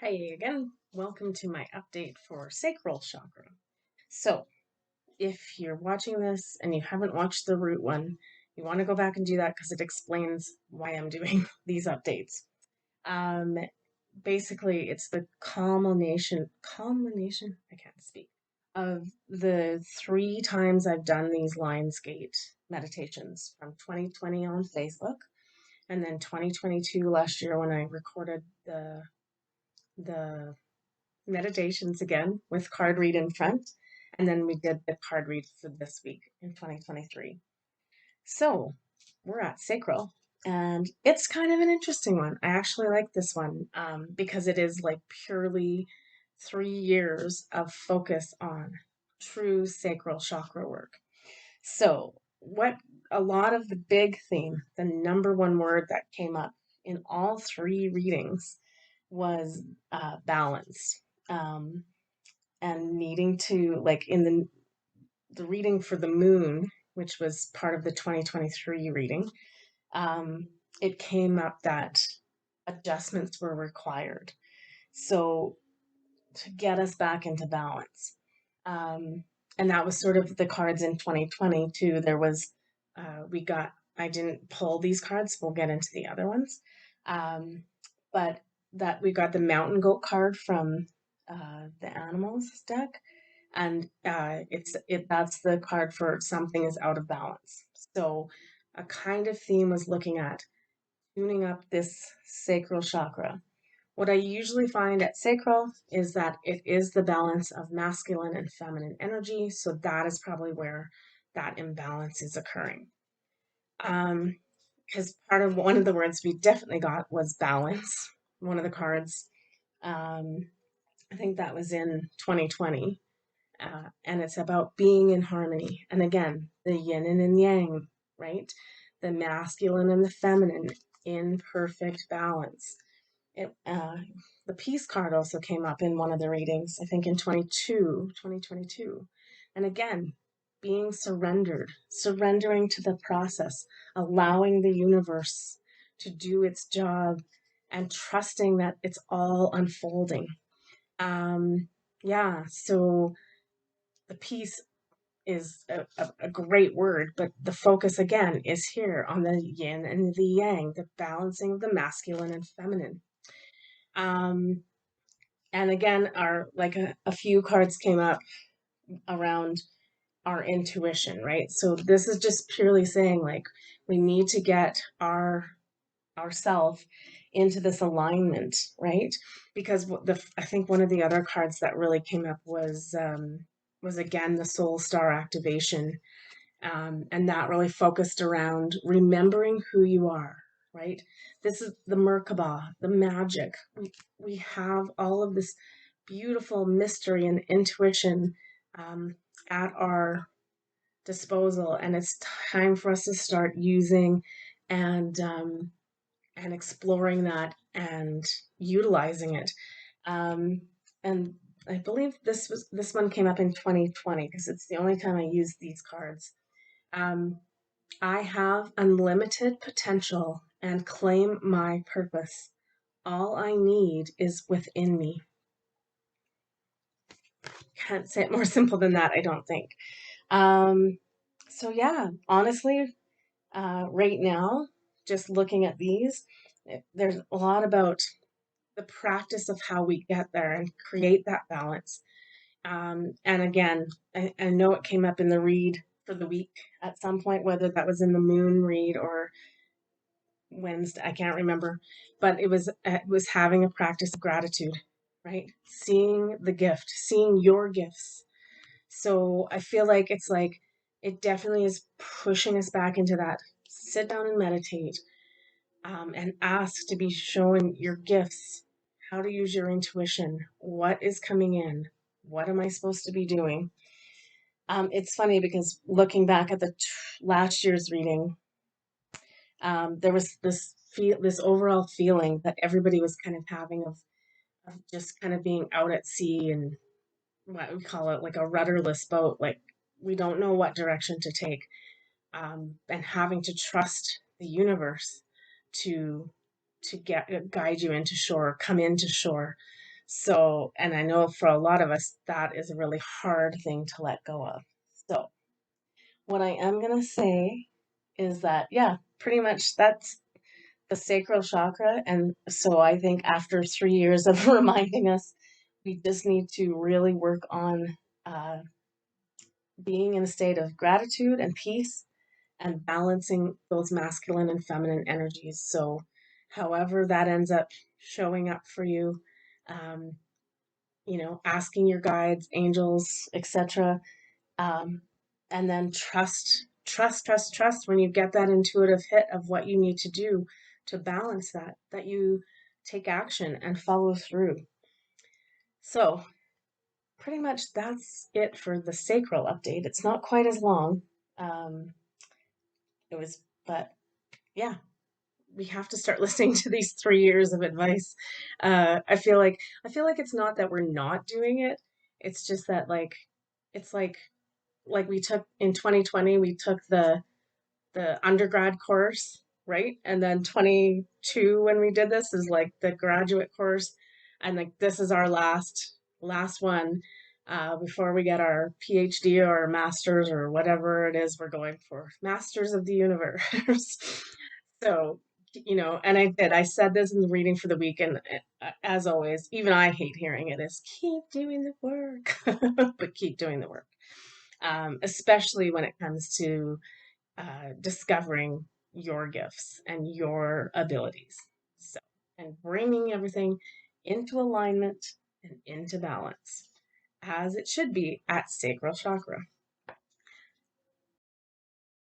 Hi again. Welcome to my update for Sacral Chakra. So, if you're watching this and you haven't watched the root one, you want to go back and do that because it explains why I'm doing these updates. Um, Basically, it's the culmination, I can't speak, of the 3 times I've done these Lionsgate meditations from 2020 on Facebook, and then 2022 last year when I recorded the meditations again with card read in front. And then we did the card read for this week in 2023. So we're at Sacral, and it's kind of an interesting one. I actually like this one because it is like purely 3 years of focus on true sacral chakra work. So, what a lot of the big theme, the number one word that came up in all 3 readings was balance. Um, and needing to, like, in the reading for the moon, which was part of the 2023 reading, um, it came up that adjustments were required. So to get us back into balance. Um, and that was sort of the cards in 2022. There was, I didn't pull these cards. We'll get into the other ones. But that we got the mountain goat card from the animals deck. And that's the card for something is out of balance. So a kind of theme was looking at tuning up this sacral chakra. What I usually find at sacral is that it is the balance of masculine and feminine energy. So that is probably where that imbalance is occurring. Because part of one of the words we definitely got was balance. One of the cards, um, I think that was in 2020. And it's about being in harmony. And again, the yin and yang, right? The masculine and the feminine in perfect balance. It, the peace card also came up in one of the readings, I think in 2022. And again, being surrendering to the process, allowing the universe to do its job and trusting that it's all unfolding. Yeah, so the peace is a great word, but the focus again is here on the yin and the yang, the balancing of the masculine and feminine. Um, and again, our like a few cards came up around our intuition, right? So this is just purely saying like we need to get ourself into this alignment, right? Because I think one of the other cards that really came up was again the soul star activation, and that really focused around remembering who you are, right? This is the Merkaba, the magic. We have all of this beautiful mystery and intuition um, at our disposal, and it's time for us to start using and um, and exploring that and utilizing it. Um, and I believe this one came up in 2020 because it's the only time I used these cards. Um, I have unlimited potential and claim my purpose. All I need is within me. Can't say it more simple than that, I don't think. Um, so yeah, honestly, right now, just looking at these, there's a lot about the practice of how we get there and create that balance. And again, I know it came up in the read for the week at some point, whether that was in the moon read or Wednesday, I can't remember, but it was having a practice of gratitude, right? Seeing the gift, seeing your gifts. So I feel like it's like it definitely is pushing us back into that. Sit down and meditate, and ask to be shown your gifts, how to use your intuition, what is coming in, what am I supposed to be doing. It's funny because looking back at the last year's reading, there was this overall feeling that everybody was kind of having of just kind of being out at sea and what we call it like a rudderless boat, like we don't know what direction to take, and having to trust the universe to guide you into shore, come into shore. So, and I know for a lot of us, that is a really hard thing to let go of. So, what I am going to say is that, yeah, pretty much that's the sacral chakra. And so I think after 3 years of reminding us, we just need to really work on uh, being in a state of gratitude and peace and balancing those masculine and feminine energies. So, however that ends up showing up for you, um, asking your guides, angels, etc. Um, and then trust when you get that intuitive hit of what you need to do to balance that you take action and follow through. So, pretty much that's it for the sacral update. It's not quite as long. Um, but yeah, we have to start listening to these 3 years of advice. I feel like it's not that we're not doing it. It's just that it's like we took in 2020, we took the undergrad course, right? And then 22 when we did this is like the graduate course, and like this is our last one before we get our PhD or our masters or whatever it is we're going for, masters of the universe. So, and I said this in the reading for the week, and as always, even I hate hearing it, is keep doing the work, but keep doing the work, especially when it comes to discovering your gifts and your abilities. So, and bringing everything into alignment and into balance as it should be at sacral chakra.